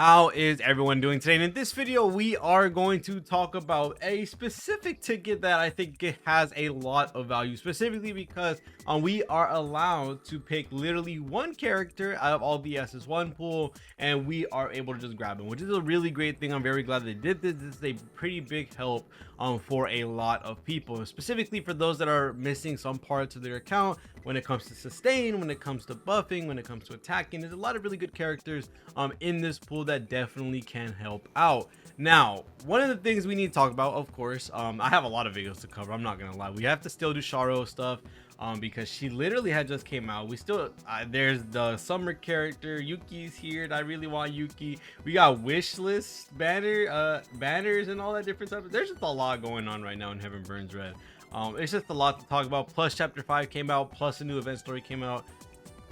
How is everyone doing today? And in this video, we are going to talk about a specific ticket that I think it has a lot of value, specifically because we are allowed to pick literally one character out of all the SS1 pool, and we are able to just grab him, which is a really great thing. I'm very glad they did this. This is a pretty big help for a lot of people, specifically for those that are missing some parts of their account when it comes to sustain, when it comes to buffing, when it comes to attacking. There's a lot of really good characters in this pool that definitely can help out. Now, one of the things we need to talk about, of course, I have a lot of videos to cover, I'm not gonna lie. We have to still do Sharo stuff because she literally had just came out. We still there's the summer character Yuki's here, and I really want Yuki. We got wish list banners and all that different stuff. There's just a lot going on right now in Heaven Burns Red. It's just a lot to talk about. Plus chapter 5 came out, plus a new event story came out.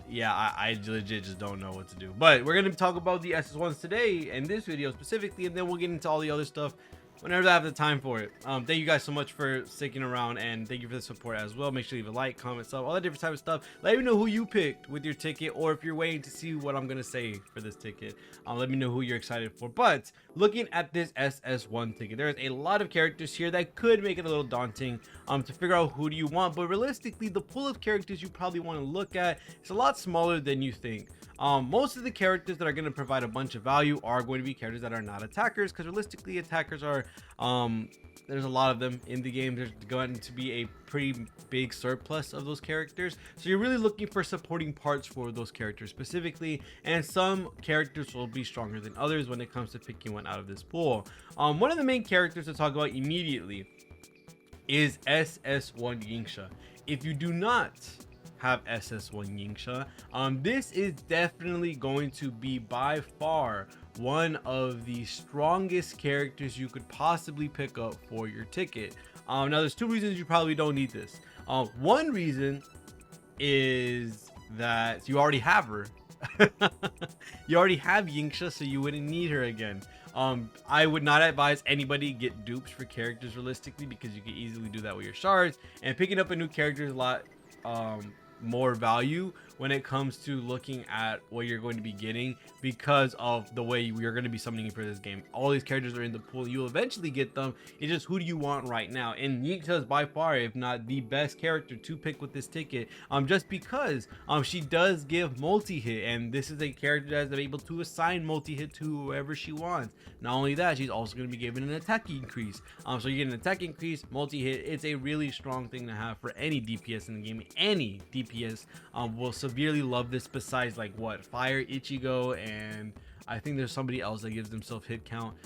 Yeah, I legit just don't know what to do, but we're gonna talk about the SS1s today in this video specifically, and then we'll get into all the other stuff whenever I have the time for it. Thank you guys so much for sticking around, and thank you for the support as well. Make sure you leave a like, comment, sub, all that different type of stuff. Let me know who you picked with your ticket, or if you're waiting to see what I'm gonna say for this ticket, let me know who you're excited for. But looking at this SS1 ticket, there's a lot of characters here that could make it a little daunting to figure out who do you want, but realistically the pool of characters you probably want to look at is a lot smaller than you think. Most of the characters that are going to provide a bunch of value are going to be characters that are not attackers, because realistically attackers are there's a lot of them in the game. There's going to be a pretty big surplus of those characters, so you're really looking for supporting parts for those characters specifically, and some characters will be stronger than others when it comes to picking one out of this pool. One of the main characters to talk about immediately is SS1 Yingsha. If you do not have SS1 Yingsha, this is definitely going to be by far one of the strongest characters you could possibly pick up for your ticket. Now there's two reasons you probably don't need this. One reason is that you already have her. You already have Yingsha, so you wouldn't need her again. I would not advise anybody get dupes for characters realistically, because you can easily do that with your shards, and picking up a new character is a lot more value when it comes to looking at what you're going to be getting, because of the way you're going to be summoning for this game. All these characters are in the pool, you'll eventually get them. It's just who do you want right now, and Yingsha is by far, if not the best character to pick with this ticket, just because she does give multi-hit, and this is a character that is able to assign multi-hit to whoever she wants. Not only that, she's also going to be given an attack increase, so you get an attack increase, multi-hit. It's a really strong thing to have for any DPS in the game. Any DPS will severely love this, besides like what, Fire, Ichigo, and I think there's somebody else that gives themselves hit count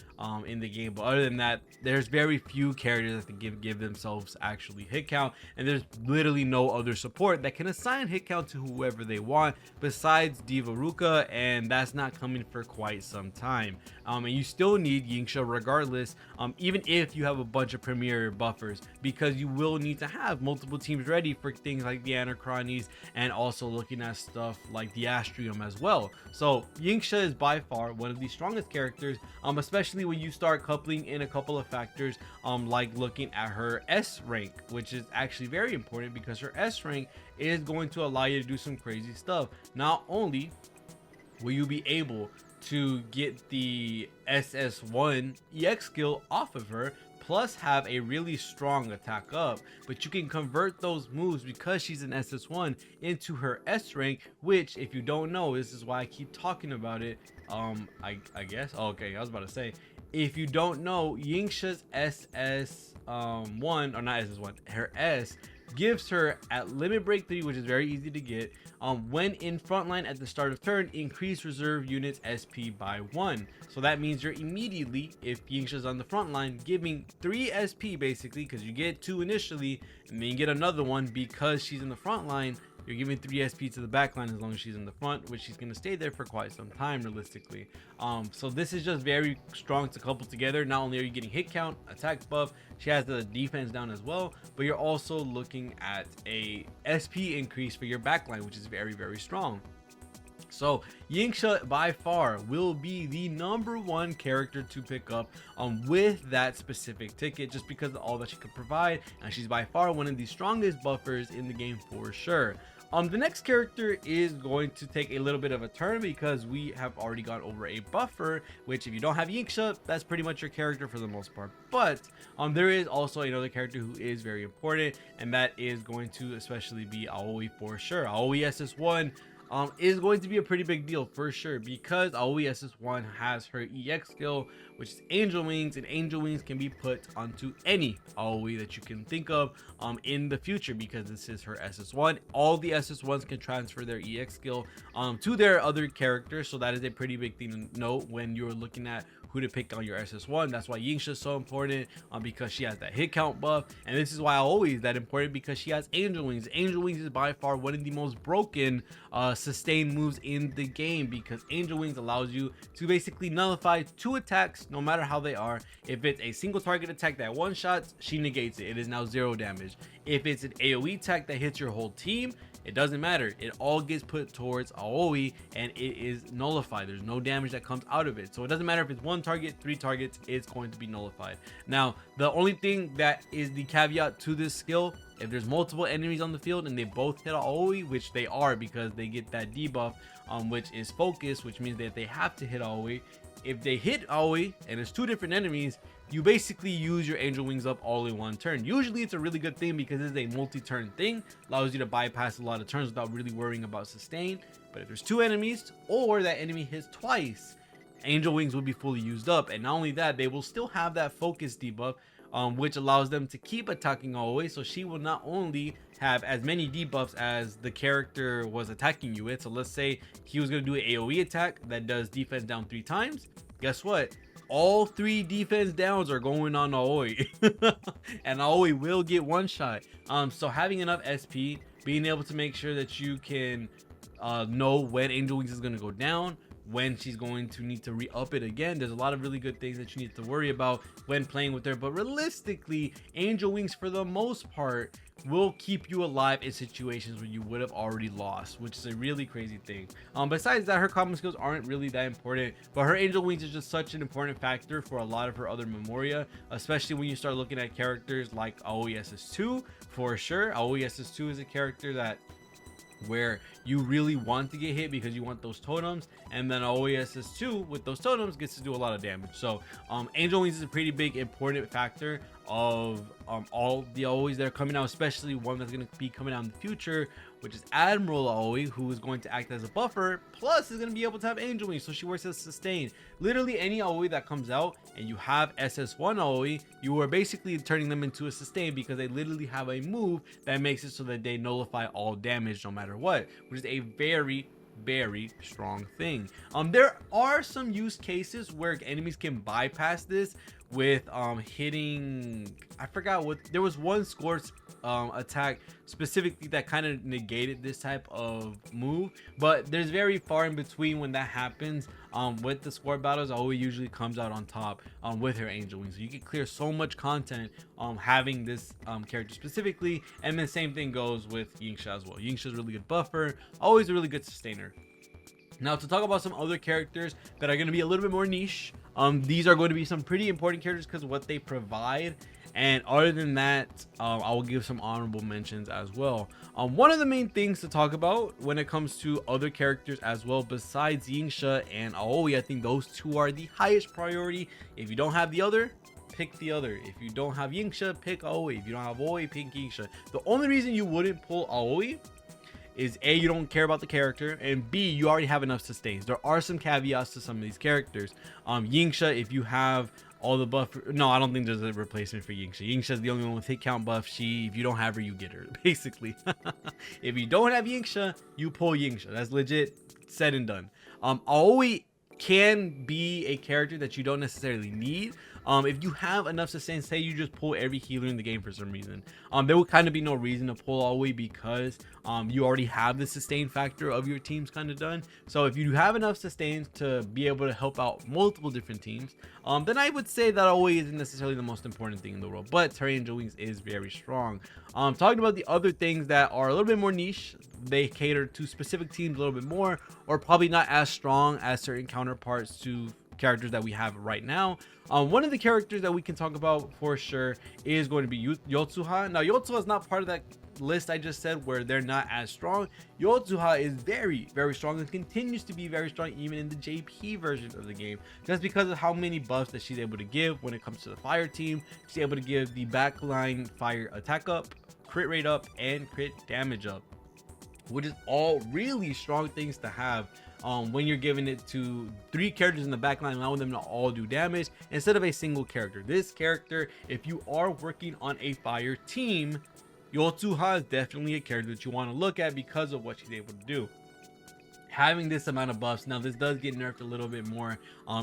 in the game. But other than that, there's very few characters that can give themselves actually hit count, and there's literally no other support that can assign hit count to whoever they want besides Diva Ruka, and that's not coming for quite some time. And you still need Yingsha regardless, even if you have a bunch of premier buffers, because you will need to have multiple teams ready for things like the Anachronies, and also looking at stuff like the Astrium as well. So Yingsha is by far one of the strongest characters, especially when you start coupling in a couple of factors, like looking at her S rank, which is actually very important, because her S rank is going to allow you to do some crazy stuff. Not only will you be able to get the SS1 EX skill off of her, plus have a really strong attack up, but you can convert those moves, because she's an SS1, into her S rank, which, if you don't know, this is why I keep talking about it. I guess, okay, I was about to say, if you don't know, Yingsha's SS1, or not SS1, her S gives her at limit break 3, which is very easy to get, when in frontline at the start of turn, increase reserve units SP by 1. So that means you're immediately, if Yingsha's on the front line, giving 3 SP basically, because you get 2 initially and then you get another one because she's in the front line. You're giving 3 SP to the back line as long as she's in the front, which she's going to stay there for quite some time realistically. So this is just very strong to couple together. Not only are you getting hit count, attack buff, she has the defense down as well, but you're also looking at a SP increase for your backline, which is very, very strong. So Yingsha by far will be the #1 character to pick up with that specific ticket, just because of all that she could provide, and she's by far one of the strongest buffers in the game for sure. The next character is going to take a little bit of a turn because we have already gone over a buffer, which if you don't have Yingsha, that's pretty much your character for the most part. But there is also another character who is very important, and that is going to especially be Aoi for sure. Aoi SS1 is going to be a pretty big deal for sure, because Aoi SS1 has her EX skill, which is Angel Wings, and Angel Wings can be put onto any Aoi that you can think of in the future, because this is her SS1. All the SS1s can transfer their EX skill to their other characters, so that is a pretty big thing to note when you're looking at who to pick on your SS1. That's why Yingsha is so important, because she has that hit count buff, and this is why Aoi is that important, because she has Angel Wings. Angel Wings is by far one of the most broken sustain moves in the game, because Angel Wings allows you to basically nullify 2 attacks no matter how they are. If it's a single target attack that one shots, she negates it. It is now 0 damage. If it's an AoE attack that hits your whole team, it doesn't matter. It all gets put towards Aoi and it is nullified. There's no damage that comes out of it. So it doesn't matter if it's 1 target, 3 targets, it's going to be nullified. Now, the only thing that is the caveat to this skill, if there's multiple enemies on the field and they both hit Aoi, which they are because they get that debuff, which is focus, which means that they have to hit Aoi. If they hit Aoi and it's 2 different enemies, you basically use your Angel Wings up all in 1 turn. Usually it's a really good thing because it's a multi-turn thing, allows you to bypass a lot of turns without really worrying about sustain. But if there's 2 enemies or that enemy hits twice, Angel Wings will be fully used up, and not only that, they will still have that focus debuff, which allows them to keep attacking Aoi, so she will not only have as many debuffs as the character was attacking you with. So let's say he was going to do an AoE attack that does defense down 3 times. Guess what? All 3 defense downs are going on Aoi and Aoi will get 1 shot. So having enough SP, being able to make sure that you can know when Angel Wings is going to go down, when she's going to need to re-up it again. There's a lot of really good things that you need to worry about when playing with her, but realistically, Angel Wings for the most part will keep you alive in situations where you would have already lost, which is a really crazy thing. Besides that, her common skills aren't really that important, but her Angel Wings is just such an important factor for a lot of her other Memoria, especially when you start looking at characters like Aoi SS2 for sure. Aoi SS2 is a character that where you really want to get hit because you want those totems, and then Aoi SS2 with those totems gets to do a lot of damage. So Angel Wings is a pretty big important factor of all the Aois that are coming out, especially one that's going to be coming out in the future, which is Admiral Aoi, who is going to act as a buffer, plus is going to be able to have Angel Wings, so she works as sustain. Literally any Aoi that comes out and you have SS1 Aoi, you are basically turning them into a sustain, because they literally have a move that makes it so that they nullify all damage no matter what, which is a very strong thing. There are some use cases where enemies can bypass this with hitting, I forgot what, there was one Scorch attack specifically that kind of negated this type of move, but there's very far in between when that happens. With the squad battles, Aoi usually comes out on top with her Angel Wings, so you can clear so much content having this character specifically. And the same thing goes with Yingsha as well. Yingsha is a really good buffer, always a really good sustainer. Now, to talk about some other characters that are going to be a little bit more niche, these are going to be some pretty important characters because of what they provide. And other than that, I will give some honorable mentions as well. One of the main things to talk about when it comes to other characters as well, besides Yingsha and Aoi, I think those 2 are the highest priority. If you don't have the other, pick the other. If you don't have Yingsha, pick Aoi. If you don't have Aoi, pick Yingsha. The only reason you wouldn't pull Aoi is A, you don't care about the character, and B, you already have enough sustains. There are some caveats to some of these characters. Yingsha, if you have all the buff, no, I don't think there's a replacement for Yingsha. Yingsha is the only one with hit count buff. If you don't have her, you get her, basically. If you don't have Yingsha, you pull Yingsha. That's legit, said and done. Aoi can be a character that you don't necessarily need. If you have enough sustain, say you just pull every healer in the game for some reason, there will kind of be no reason to pull Aoi, because you already have the sustain factor of your teams kind of done. So if you have enough sustains to be able to help out multiple different teams, then I would say that Aoi isn't necessarily the most important thing in the world, but her Angel Wings is very strong. Talking about the other things that are a little bit more niche, they cater to specific teams a little bit more, or probably not as strong as certain counterparts to characters that we have right now. One of the characters that we can talk about for sure is going to be Yotsuha. Now Yotsuha is not part of that list I just said where they're not as strong. Yotsuha is very strong and continues to be very strong even in the JP version of the game, just because of how many buffs that she's able to give when it comes to the fire team. She's able to give the backline fire attack up, crit rate up, and crit damage up, which is all really strong things to have when you're giving it to 3 characters in the backline, allowing them to all do damage instead of a single character. This character, if you are working on a fire team, Yotsuha is definitely a character that you want to look at because of what she's able to do. Having this amount of buffs, now this does get nerfed a little bit more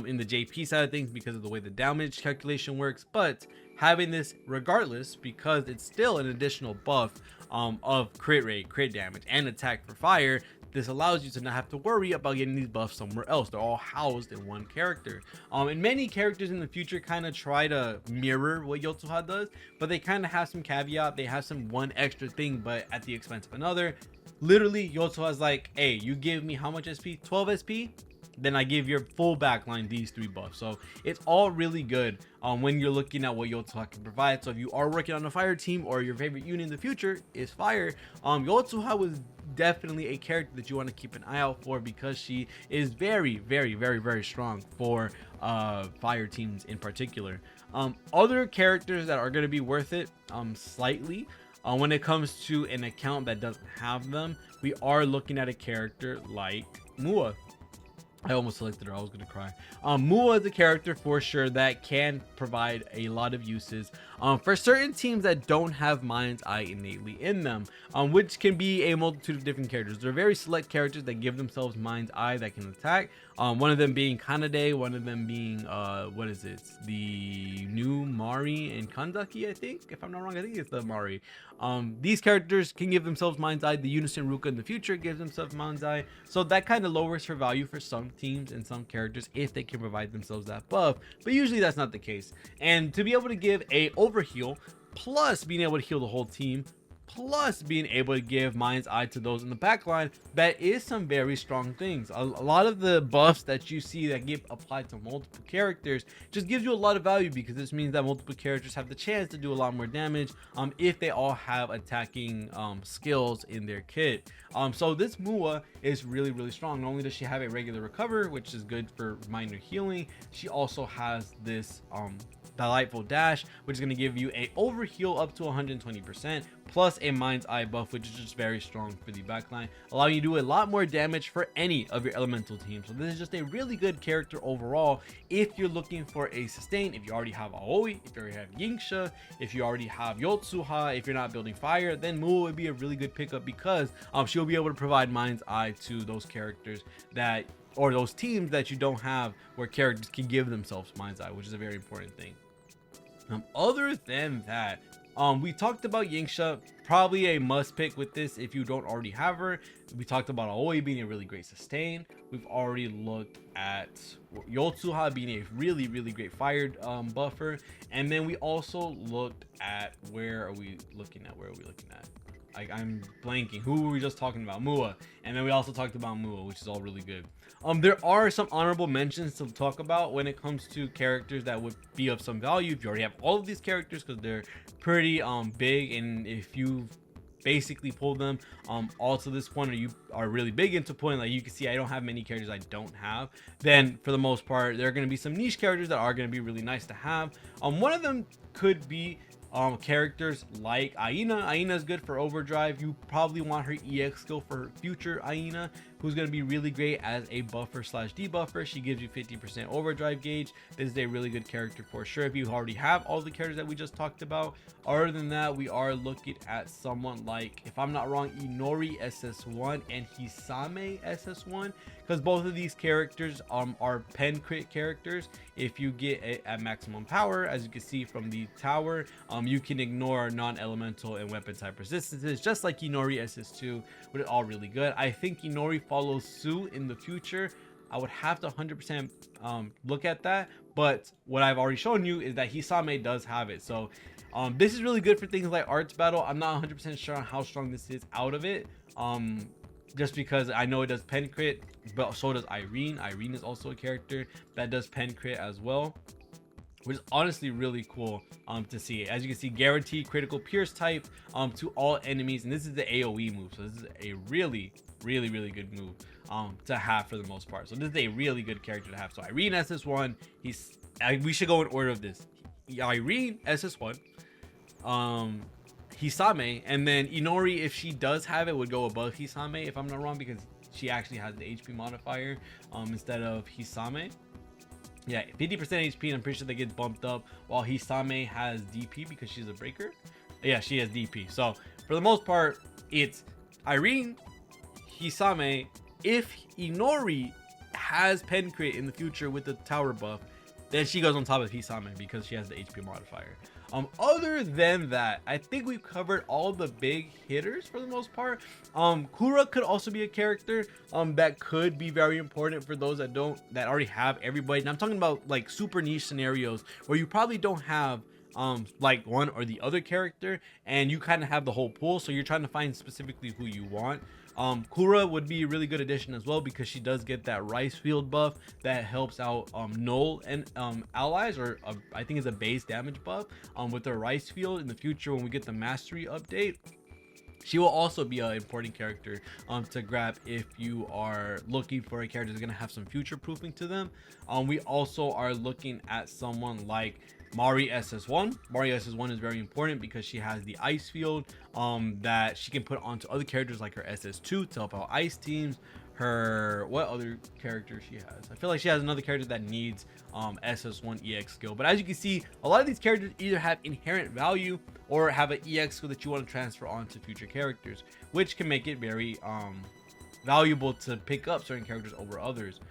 in the JP side of things because of the way the damage calculation works, but having this regardless, because it's still an additional buff of crit rate, crit damage, and attack for fire, this allows you to not have to worry about getting these buffs somewhere else. They're all housed in one character. And many characters in the future kind of try to mirror what Yotsuha does, but they kind of have some caveat. They have some one extra thing, but at the expense of another. Literally, Yotsuha is like, hey, you give me how much SP? 12 SP? Then I give your full backline these 3 buffs. So it's all really good when you're looking at what Yotsuha can provide. So if you are working on a fire team or your favorite unit in the future is fire, Yotsuha was definitely a character that you want to keep an eye out for, because she is very strong for fire teams in particular. Other characters that are going to be worth it slightly when it comes to an account that doesn't have them, we are looking at a character like Mua. I almost selected her. I was gonna cry. Mua is a character for sure that can provide a lot of uses for certain teams that don't have Mind's Eye innately in them, which can be a multitude of different characters. They're very select characters that give themselves Mind's Eye that can attack. One of them being Kanade, one of them being what is it? The new Mari and Kandaki, I think. If I'm not wrong, I think it's the Mari. These characters can give themselves Mind's Eye. The Unison Ruka in the future gives themselves Mind's Eye. So that kind of lowers her value for some teams and some characters if they can provide themselves that buff. But usually that's not the case. And to be able to give a overheal, plus being able to heal the whole team, plus being able to give Mind's Eye to those in the backline, that is some very strong things. A lot of the buffs that you see that get applied to multiple characters just gives you a lot of value, because this means that multiple characters have the chance to do a lot more damage if they all have attacking skills in their kit. So this Mua is really strong. Not only does she have a regular recover, which is good for minor healing, she also has this delightful dash, which is going to give you a overheal up to 120%, plus a Mind's Eye buff, which is just very strong for the backline, allowing you to do a lot more damage for any of your elemental teams. So this is just a really good character overall if you're looking for a sustain. If you already have Aoi, if you already have Yingsha, if you already have Yotsuha, if you're not building fire, then Mua would be a really good pickup, because she'll be able to provide Mind's Eye to those characters that, or those teams that you don't have, where characters can give themselves Mind's Eye, which is a very important thing. Other than that, we talked about Yingsha, probably a must pick with this if you don't already have her. We talked about Aoi being a really great sustain. We've already looked at Yotsuha being a really great fire buffer, and then we also looked at where are we looking at? I'm blanking. Who were we just talking about? Mua. And then we also talked about Mua, which is all really good. There are some honorable mentions to talk about when it comes to characters that would be of some value if you already have all of these characters, because they're pretty big, and if you basically pull them all to this point, or you are really big into point, like you can see I don't have many characters I don't have, then for the most part there are going to be some niche characters that are going to be really nice to have. One of them could be characters like Aina. Aina is good for overdrive. You probably want her EX skill for future Aina, who's going to be really great as a buffer slash debuffer. She gives you 50% overdrive gauge. This is a really good character for sure if you already have all the characters that we just talked about. Other than that, we are looking at someone like, if I'm not wrong, Inori SS1 and Hisame SS1, because both of these characters are pen crit characters. If you get it at maximum power, as you can see from the tower, you can ignore non-elemental and weapon type resistances, just like Inori SS2, but it's all really good. I think Inori follows suit in the future. I would have to 100% look at that, but what I've already shown you is that Hisame does have it. So this is really good for things like arts battle. I'm not 100% sure on how strong this is out of it. just because I know it does pen crit, but so does Irene. Irene is also a character that does pen crit as well, which is honestly really cool to see. As you can see, guaranteed critical pierce type to all enemies, and this is the AoE move, so this is a really good move to have for the most part. So this is a really good character to have. So Irene SS1, we should go in order of this. Irene SS1, Hisame, and then Inori, if she does have it, would go above Hisame if I'm not wrong, because she actually has the HP modifier instead of Hisame. Yeah, 50% HP, and I'm pretty sure they get bumped up, while Hisame has DP because she's a breaker. Yeah, she has DP. So for the most part, it's Irene, Hisame. If Inori has pen crit in the future with the tower buff, then she goes on top of Hisame because she has the HP modifier. Other than that, I think we've covered all the big hitters for the most part. Kura could also be a character that could be very important for those that already have everybody. And I'm talking about like super niche scenarios where you probably don't have like one or the other character, and you kind of have the whole pool, so you're trying to find specifically who you want. Kura would be a really good addition as well, because she does get that rice field buff that helps out Null and allies, or I think it's a base damage buff with the rice field in the future when we get the mastery update. She will also be an important character to grab if you are looking for a character that's going to have some future proofing to them. We also are looking at someone like Mari SS1. Mari SS1 is very important because she has the ice field that she can put onto other characters like her SS2 to help out ice teams. What other character she has? I feel like she has another character that needs SS1 EX skill. But as you can see, a lot of these characters either have inherent value or have an EX skill that you want to transfer onto future characters, which can make it very valuable to pick up certain characters over others.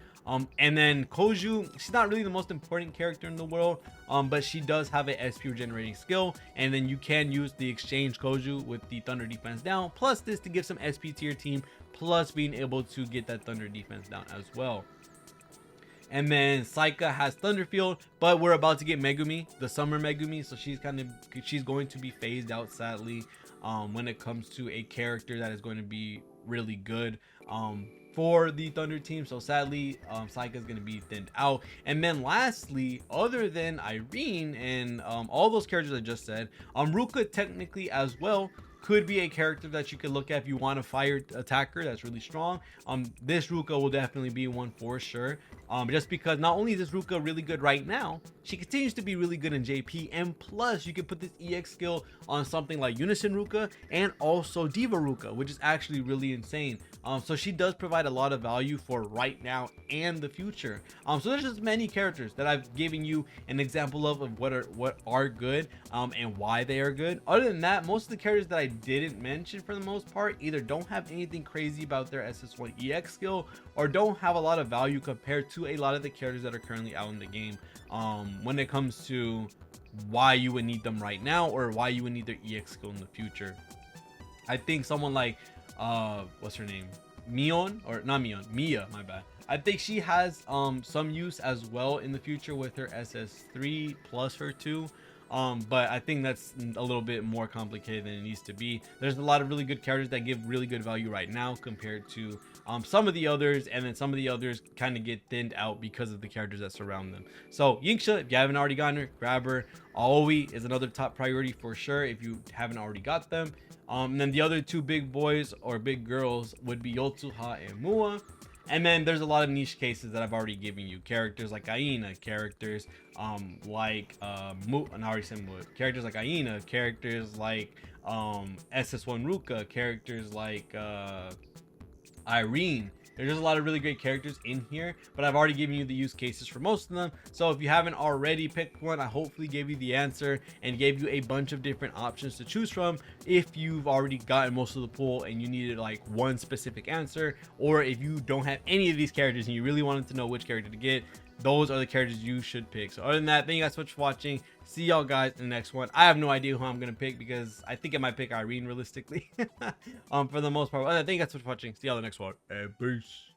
And then Koju, she's not really the most important character in the world, but she does have a SP regenerating skill, and then you can use the exchange Koju with the thunder defense down, plus this to give some SP to your team, plus being able to get that thunder defense down as well. And then Saika has Thunderfield, but we're about to get Megumi, the summer Megumi, so she's going to be phased out sadly when it comes to a character that is going to be really good for the Thunder team. So sadly, Saika is going to be thinned out. And then lastly, other than Irene and all those characters I just said, Ruka technically as well could be a character that you could look at if you want a fire attacker that's really strong. This Ruka will definitely be one for sure. Just because not only is this Ruka really good right now, she continues to be really good in JP, and plus you can put this EX skill on something like Unison Ruka and also Diva Ruka, which is actually really insane. So she does provide a lot of value for right now and the future. So there's just many characters that I've given you an example of what are good and why they are good. Other than that, most of the characters that I didn't mention for the most part either don't have anything crazy about their SS1 EX skill or don't have a lot of value compared to a lot of the characters that are currently out in the game when it comes to why you would need them right now or why you would need their EX skill in the future. I think someone like what's her name, Mion, or not Mion, Mia, my bad. I think she has some use as well in the future with her SS3 plus her 2. But I think that's a little bit more complicated than it needs to be. There's a lot of really good characters that give really good value right now compared to some of the others, and then some of the others kind of get thinned out because of the characters that surround them. So Yingsha, if you haven't already gotten her, grab her. Aoi is another top priority for sure if you haven't already got them. And then the other two big boys or big girls would be Yotsuha and Mua. And then there's a lot of niche cases that I've already given you. Characters like Aina, characters like characters like Aina, characters like SS1 Ruka, characters like Irene. There's just a lot of really great characters in here, but I've already given you the use cases for most of them. So if you haven't already picked one, I hopefully gave you the answer and gave you a bunch of different options to choose from if you've already gotten most of the pool and you needed like one specific answer, or if you don't have any of these characters and you really wanted to know which character to get. Those are the characters you should pick. So other than that, thank you guys so much for watching. See y'all guys in the next one. I have no idea who I'm gonna pick because I think I might pick Irene realistically for the most part. Thank you guys so much for watching. See y'all in the next one, and peace.